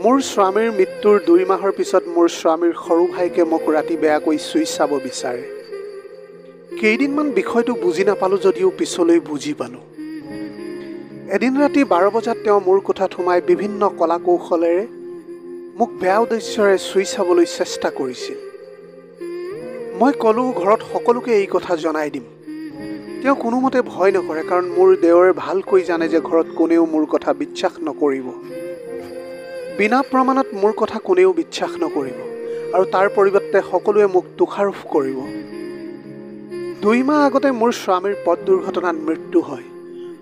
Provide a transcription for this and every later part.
মোৰ স্বামীৰ মৃত্যুৰ 2 মাহৰ পিছত মোৰ স্বামীৰ সৰু ভাইকে মোক ৰাতি বেয়াকৈ চুই চাব বিচাৰে। কেইদিনমান বিষয়টো বুজি নাপালোঁ যদিও পিছলৈ বুজি পালোঁ। এদিন ৰাতি 12 বজাত তেওঁ মোৰ কোঠাত সোমাই বিভিন্ন কলা কৌশলেৰে মোক বেয়া উদ্দেশ্যৰে চুই চাবলৈ চেষ্টা কৰিছিল। মই ক'লোঁ ঘৰত সকলোকে এই কথা জনাই দিম। তেওঁ কোনোমতে ভয় নকৰে, কাৰণ মোৰ দেৱৰে ভালকৈ জানে যে ঘৰত কোনেও মোৰ কথা বিশ্বাস নকৰিব। বিনা প্ৰমাণত মোৰ কথা কোনেও বিশ্বাস নকৰিব আৰু তাৰ পৰিৱৰ্তে সকলোৱে মোক দোষাৰোপ কৰিব। 2 মাহ আগতে মোৰ স্বামীৰ পথ দুৰ্ঘটনাত মৃত্যু হয়।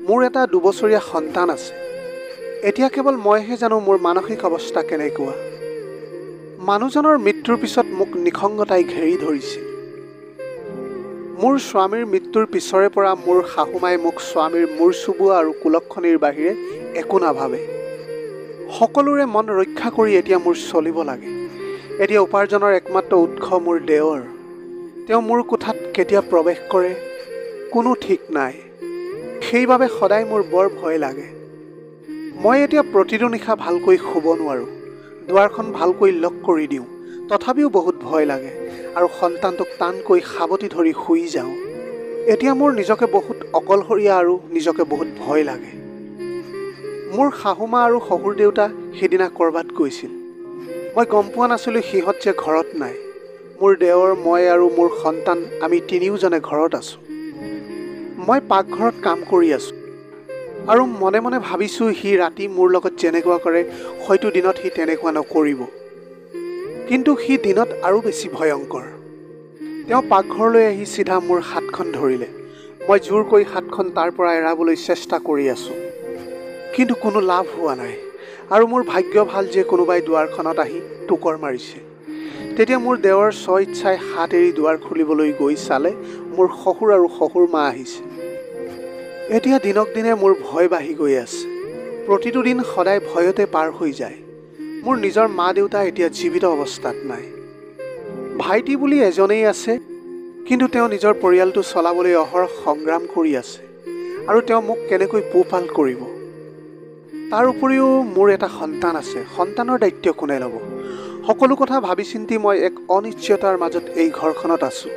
মোৰ এটা 2 বছৰীয়া সন্তান আছে। এতিয়া কেৱল মইহে জানো মোৰ মানসিক অৱস্থা কেনেকুৱা। মানুহজনৰ মৃত্যুৰ পিছত মোক নিসংগতাই ঘেৰি ধৰিছিল। মোৰ স্বামীৰ মৃত্যুৰ পিছৰে পৰা মোৰ শাহুমাই মোক স্বামীৰ মূৰ চুবোৱা আৰু কুলক্ষণিৰ বাহিৰে একো নাভাবে। সকলোৰে মন ৰক্ষা কৰি এতিয়া মোৰ চলিব লাগে। এতিয়া উপাৰ্জনৰ একমাত্ৰ উৎস মোৰ দেৱৰ। তেওঁ মোৰ কোঠাত কেতিয়া প্ৰৱেশ কৰে কোনো ঠিক নাই। সেইবাবে সদায় মোৰ বৰ ভয় লাগে। মই এতিয়া প্ৰতিটো নিশা ভালকৈ শুব নোৱাৰোঁ। দুৱাৰখন ভালকৈ লক কৰি দিওঁ, তথাপিও বহুত ভয় লাগে আৰু সন্তানটোক টানকৈ সাৱটি ধৰি শুই যাওঁ। এতিয়া মোৰ নিজকে বহুত অকলশৰীয়া আৰু নিজকে বহুত ভয় লাগে। মোৰ শাহুমা আৰু শহুৰ দেউতা সিদিনা ক'ৰবাত গৈছিল। মই গম পোৱা নাছিলোঁ সিহঁত যে ঘৰত নাই। মোৰ দেৱৰ, মই আৰু মোৰ সন্তান আমি তিনিওজনে ঘৰত আছোঁ। মই পাকঘৰত কাম কৰি আছোঁ আৰু মনে মনে ভাবিছোঁ সি ৰাতি মোৰ লগত যেনেকুৱা কৰে হয়তো দিনত সি তেনেকুৱা নকৰিব। কিন্তু সি দিনত আৰু বেছি ভয়ংকৰ। তেওঁ পাকঘৰলৈ আহি চিধা মোৰ হাতখন ধৰিলে। মই জোৰকৈ হাতখন তাৰ পৰা এৰাবলৈ চেষ্টা কৰি আছোঁ, কিন্তু কোনো লাভ হোৱা নাই। আৰু মোৰ ভাগ্য ভাল যে কোনোবাই দুৱাৰখনত আহি টোকৰ মাৰিছে। তেতিয়া মোৰ দেৱৰ স্ব-ইচ্ছাই হাত এৰি দুৱাৰ খুলিবলৈ গৈ চালে মোৰ শহুৰ আৰু শহুৰ মা আহিছে। এতিয়া দিনক দিনে মোৰ ভয় বাঢ়ি গৈ আছে। প্ৰতিটো দিন সদায় ভয়তে পাৰ হৈ যায়। মোৰ নিজৰ মা দেউতা এতিয়া জীৱিত অৱস্থাত নাই। ভাইটি বুলি এজনেই আছে, কিন্তু তেওঁ নিজৰ পৰিয়ালটো চলাবলৈ অহৰহ সংগ্ৰাম কৰি আছে আৰু তেওঁ মোক কেনেকৈ পোহপাল কৰিব। তাৰ উপৰিও মোৰ এটা সন্তান আছে। সন্তানৰ দায়িত্ব কোনে ল'ব? সকলো কথা ভাবি চিন্তি মই এক অনিশ্চয়তাৰ মাজত এই ঘৰখনত আছোঁ।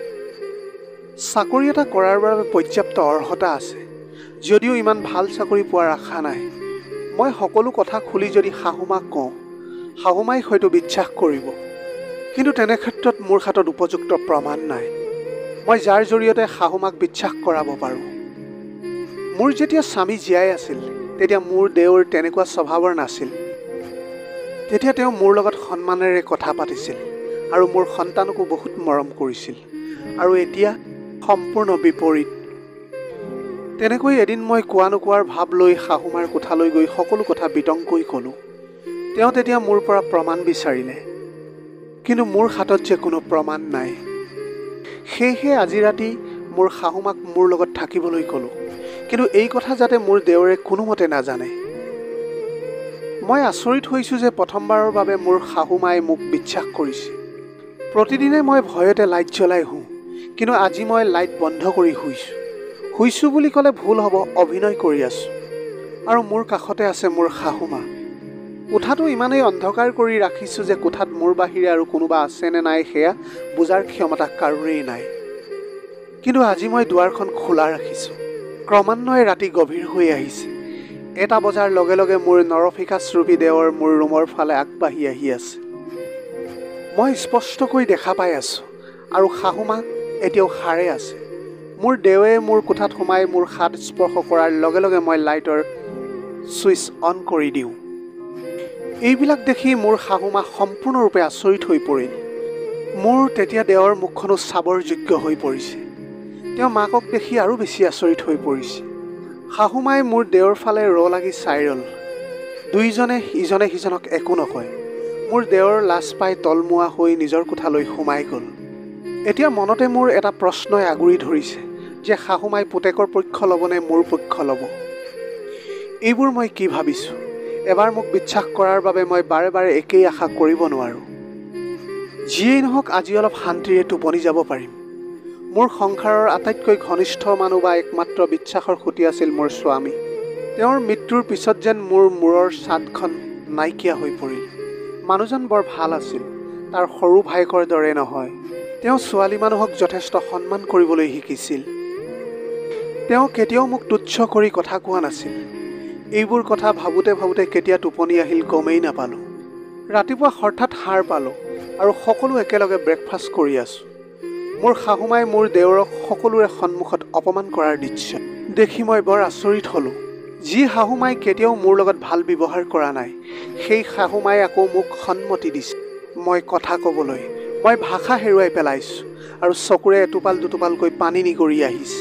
চাকৰি এটা কৰাৰ বাবে পৰ্যাপ্ত অৰ্হতা আছে, যদিও ইমান ভাল চাকৰি পোৱাৰ আশা নাই। মই সকলো কথা খুলি যদি শাহুমাক কওঁ, শাহুমাই হয়তো বিশ্বাস কৰিব, কিন্তু তেনে ক্ষেত্ৰত মোৰ হাতত উপযুক্ত প্ৰমাণ নাই। মই যাৰ জৰিয়তে শাহুমাক বিশ্বাস কৰাব পাৰোঁ। মোৰ যেতিয়া স্বামী জীয়াই আছিল তেতিয়া মোৰ দেৱৰ তেনেকুৱা স্বভাৱৰ নাছিল। তেতিয়া তেওঁ মোৰ লগত সন্মানেৰে কথা পাতিছিল আৰু মোৰ সন্তানকো বহুত মৰম কৰিছিল। আৰু এতিয়া সম্পূৰ্ণ বিপৰীত। তেনেকৈ এদিন মই কোৱা নোকোৱাৰ ভাৱ লৈ শাহুমাৰ কোঠালৈ গৈ সকলো কথা বিতংকৈ ক'লোঁ। তেওঁ তেতিয়া মোৰ পৰা প্ৰমাণ বিচাৰিলে, কিন্তু মোৰ হাতত যে কোনো প্ৰমাণ নাই। সেয়েহে আজি ৰাতি মোৰ শাহুমাক মোৰ লগত থাকিবলৈ ক'লোঁ, কিন্তু এই কথা যাতে মোৰ দেৱৰে কোনোমতে নাজানে। মই আচৰিত হৈছোঁ যে প্ৰথমবাৰৰ বাবে মোৰ শাহুমাই মোক বিশ্বাস কৰিছে। প্ৰতিদিনে মই ভয়তে লাইট জ্বলাই শুওঁ, কিন্তু আজি মই লাইট বন্ধ কৰি শুইছোঁ বুলি ক'লে ভুল হ'ব। অভিনয় কৰি আছোঁ। আৰু মোৰ কাষতে আছে মোৰ শাহুমা। কোঠাটো ইমানেই অন্ধকাৰ কৰি ৰাখিছোঁ যে কোঠাত মোৰ বাহিৰে আৰু কোনোবা আছে নে নাই সেয়া বুজাৰ ক্ষমতা কাৰোৰেই নাই। কিন্তু আজি মই দুৱাৰখন খোলা ৰাখিছোঁ। ক্ৰমান্বয়ে ৰাতি গভীৰ হৈ আহিছে। 1টা বজাৰ লগে লগে মোৰ নৰফিকাচৰূপী দেৱৰ মোৰ ৰুমৰ ফালে আগবাঢ়ি আহি আছে। মই স্পষ্টকৈ দেখা পাই আছোঁ আৰু শাহুমা এতিয়াও সাৰে আছে। মোৰ দেৱে মোৰ কোঠাত সোমাই মোৰ হাত স্পৰ্শ কৰাৰ লগে লগে মই লাইটৰ ছুইচ অন কৰি দিওঁ। এইবিলাক দেখি মোৰ শাহুমা সম্পূৰ্ণৰূপে আচৰিত হৈ পৰিল। মোৰ তেতিয়া দেৱৰ মুখখনো চাবৰ যোগ্য হৈ পৰিছে। তেওঁ মাকক দেখি আৰু বেছি আচৰিত হৈ পৰিছে। শাহুমাই মোৰ দেৱৰ ফালে লাগি চাই ৰ'ল। দুয়োজনে ইজনে সিজনক একো নকয়। মোৰ দেৱৰ লাজ পাই তলমুৱা হৈ নিজৰ কোঠালৈ সোমাই গ'ল। এতিয়া মনতে মোৰ এটা প্ৰশ্নই আগুৰি ধৰিছে যে শাহুমাই পুতেকৰ পক্ষ ল'বনে মোৰ পক্ষ ল'ব। এইবোৰ মই কি ভাবিছোঁ? এবাৰ মোক বিশ্বাস কৰাৰ বাবে মই বাৰে বাৰে একেই আশা কৰিব নোৱাৰোঁ। যিয়েই নহওক আজি অলপ শান্তিৰে টোপনি যাব পাৰিম। মোৰ সংসাৰৰ আটাইতকৈ ঘনিষ্ঠ মানুহ বা একমাত্ৰ বিশ্বাসৰ খুঁটি আছিল মোৰ স্বামী। তেওঁৰ মৃত্যুৰ পিছত যেন মোৰ মূৰৰ ছাদখন নাইকিয়া হৈ পৰিল। মানুহজন বৰ ভাল আছিল। তাৰ সৰু ভায়েকৰ দৰে নহয়। তেওঁ ছোৱালী মানুহক যথেষ্ট সন্মান কৰিবলৈ শিকিছিল। তেওঁ কেতিয়াও মোক তুচ্ছ কৰি কথা কোৱা নাছিল। এইবোৰ কথা ভাবোঁতে ভাবোঁতে কেতিয়া টোপনি আহিল গমেই নাপালোঁ। ৰাতিপুৱা হঠাৎ সাৰ পালোঁ আৰু সকলো একেলগে ব্ৰেকফাষ্ট কৰি আছোঁ। মোৰ শাহুমাই মোৰ দেউৰক সকলোৰে সন্মুখত অপমান কৰাৰ দৃশ্য দেখি মই বৰ আচৰিত হ'লোঁ। যি শাহুমাই কেতিয়াও মোৰ লগত ভাল ব্যৱহাৰ কৰা নাই, সেই শাহুমাই আকৌ মোক সন্মতি দিছে মই কথা ক'বলৈ। মই ভাষা হেৰুৱাই পেলাইছোঁ আৰু চকুৰে এটোপাল দুটোপালকৈ পানী নিগৰি আহিছে।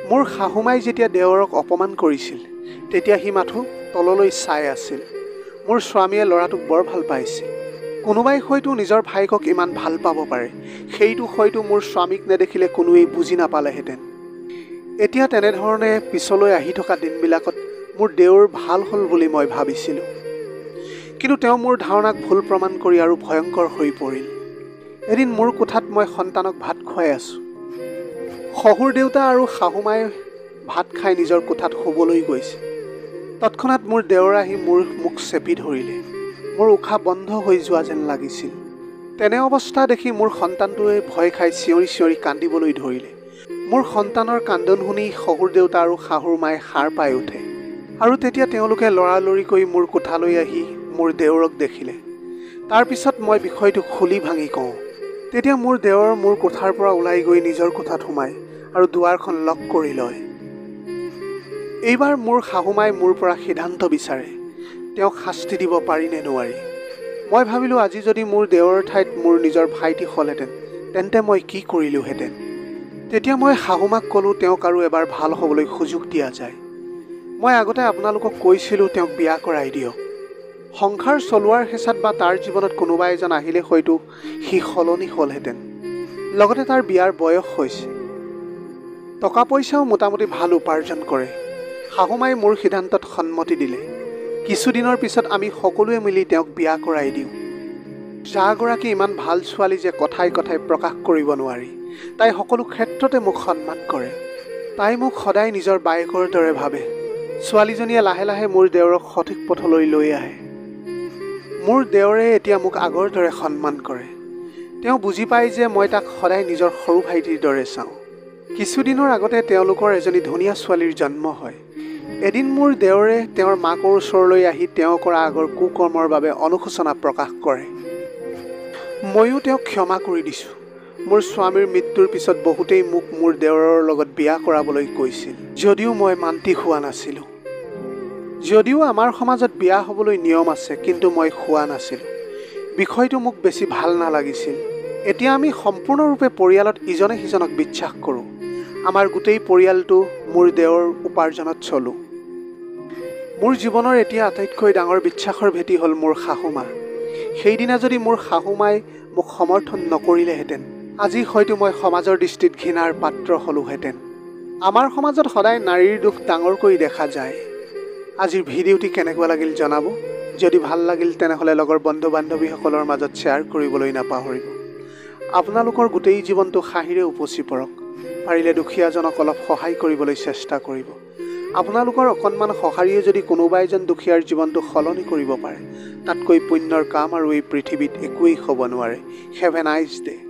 মোৰ শাহুমাই যেতিয়া দেউৰক অপমান কৰিছিল, তেতিয়া সি মাথো তললৈ চাই আছিল। মোৰ স্বামীয়ে ল'ৰাটোক বৰ ভাল পাইছিল। কোনোবাই হয়তো নিজৰ ভায়েকক ইমান ভাল পাব পাৰে, সেইটো হয়তো মোৰ স্বামীক নেদেখিলে কোনোৱেই বুজি নাপালেহেঁতেন। এতিয়া তেনেধৰণে পিছলৈ আহি থকা দিনবিলাকত মোৰ দেউৰ ভাল হ'ল বুলি মই ভাবিছিলোঁ। কিন্তু তেওঁ মোৰ ধাৰণাক ভুল প্ৰমাণ কৰি আৰু ভয়ংকৰ হৈ পৰিল। এদিন মোৰ কোঠাত মই সন্তানক ভাত খুৱাই আছোঁ। শহুৰ দেউতা আৰু শাহুমাই ভাত খাই নিজৰ কোঠাত শুবলৈ গৈছে। তৎক্ষণাৎ মোৰ দেউৰ আহি মোৰ মুখ চেপি ধৰিলে। মোৰ উশাহ বন্ধ হৈ যোৱা যেন লাগিছিল। তেনে অৱস্থা দেখি মোৰ সন্তানটোৱে ভয় খাই চিঞৰি চিঞৰি কান্দিবলৈ ধৰিলে। মোৰ সন্তানৰ কান্দন শুনি শহুৰ দেউতা আৰু শাহুৰ মায়ে সাৰ পাই উঠে আৰু তেতিয়া তেওঁলোকে লৰালৰিকৈ মোৰ কোঠালৈ আহি মোৰ দেউৰক দেখিলে। তাৰপিছত মই বিষয়টো খুলি ভাঙি কওঁ। তেতিয়া মোৰ দেউৰ মোৰ কোঠাৰ পৰা ওলাই গৈ নিজৰ কোঠাত সোমায় আৰু দুৱাৰখন লক কৰি লয়। এইবাৰ মোৰ শাহুমাই মোৰ পৰা সিদ্ধান্ত বিচাৰে, তেওঁক শাস্তি দিব পাৰি নে নোৱাৰি। মই ভাবিলোঁ আজি যদি মোৰ দেউৰ ঠাইত মোৰ নিজৰ ভাইটি হ'লহেঁতেন, তেন্তে মই কি কৰিলোঁহেঁতেন। তেতিয়া মই শাহুমাক ক'লোঁ তেওঁক আৰু এবাৰ ভাল হ'বলৈ সুযোগ দিয়া যায়। মই আগতে আপোনালোকক কৈছিলোঁ তেওঁক বিয়া কৰাই দিয়ক। সংসাৰ চলোৱাৰ হেঁচাত বা তাৰ জীৱনত কোনোবা এজন আহিলে হয়তো সি সলনি হ'লহেঁতেন। লগতে তাৰ বিয়াৰ বয়স হৈছে, টকা পইচাও মোটামুটি ভাল উপাৰ্জন কৰে। শাহুমাই মোৰ সিদ্ধান্তত সন্মতি দিলে। কিছুদিনৰ পিছত আমি সকলোৱে মিলি তেওঁক বিয়া কৰাই দিওঁ। যাগৰাকী ইমান ভাল ছোৱালী যে কথাই কথাই প্ৰকাশ কৰিব নোৱাৰি। তাই সকলো ক্ষেত্ৰতে মোক সন্মান কৰে। তাই মোক সদায় নিজৰ বায়েকৰ দৰে ভাবে। ছোৱালীজনীয়ে লাহে লাহে মোৰ দেউৰক সঠিক পথলৈ লৈ আহে। মোৰ দেউৰে এতিয়া মোক আগৰ দৰে সন্মান কৰে। তেওঁ বুজি পায় যে মই তাক সদায় নিজৰ সৰু ভাইটিৰ দৰে চাওঁ। কিছুদিনৰ আগতে তেওঁলোকৰ এজনী ধুনীয়া ছোৱালীৰ জন্ম হয়। এদিন মোৰ দেউৰে তেওঁৰ মাকৰ ওচৰলৈ আহি তেওঁ কৰা আগৰ কুকৰ্মৰ বাবে অনুশোচনা প্ৰকাশ কৰে। ময়ো তেওঁক ক্ষমা কৰি দিছোঁ। মোৰ স্বামীৰ মৃত্যুৰ পিছত বহুতেই মোক মোৰ দেউৰৰ লগত বিয়া কৰাবলৈ কৈছিল, যদিও মই মান্তি হোৱা নাছিলোঁ। যদিও আমাৰ সমাজত বিয়া হ'বলৈ নিয়ম আছে, কিন্তু মই হোৱা নাছিলোঁ। বিষয়টো মোক বেছি ভাল নালাগিছিল। এতিয়া আমি সম্পূৰ্ণৰূপে পৰিয়ালত ইজনে সিজনক বিশ্বাস কৰোঁ। আমাৰ গোটেই পৰিয়ালটো মোৰ দেউৰ উপাৰ্জনত চলোঁ। মোৰ জীৱনৰ এতিয়া আটাইতকৈ ডাঙৰ বিশ্বাসৰ ভেটি হ'ল মোৰ শাহুমা। সেইদিনা যদি মোৰ শাহুমাই মোক সমৰ্থন নকৰিলেহেঁতেন, আজি হয়তো মই সমাজৰ দৃষ্টিত ঘৃণাৰ পাত্ৰ হ'লোহেঁতেন। আমাৰ সমাজত সদায় নাৰীৰ দুখ ডাঙৰকৈ দেখা যায়। আজিৰ ভিডিঅ'টি কেনেকুৱা লাগিল জনাব। যদি ভাল লাগিল তেনেহ'লে লগৰ বন্ধু বান্ধৱীসকলৰ মাজত শ্বেয়াৰ কৰিবলৈ নাপাহৰিব। আপোনালোকৰ গোটেই জীৱনটো হাঁহিৰে উপচি পৰক। পাৰিলে দুখীয়াজনক অলপ সহায় কৰিবলৈ চেষ্টা কৰিব। আপোনালোকৰ অকণমান সঁহাৰিয়ে যদি কোনোবা এজন দুখীয়াৰ জীৱনটো সলনি কৰিব পাৰে, তাতকৈ পুণ্যৰ কাম আৰু এই পৃথিৱীত একোৱেই হ'ব নোৱাৰে। Have a nice day.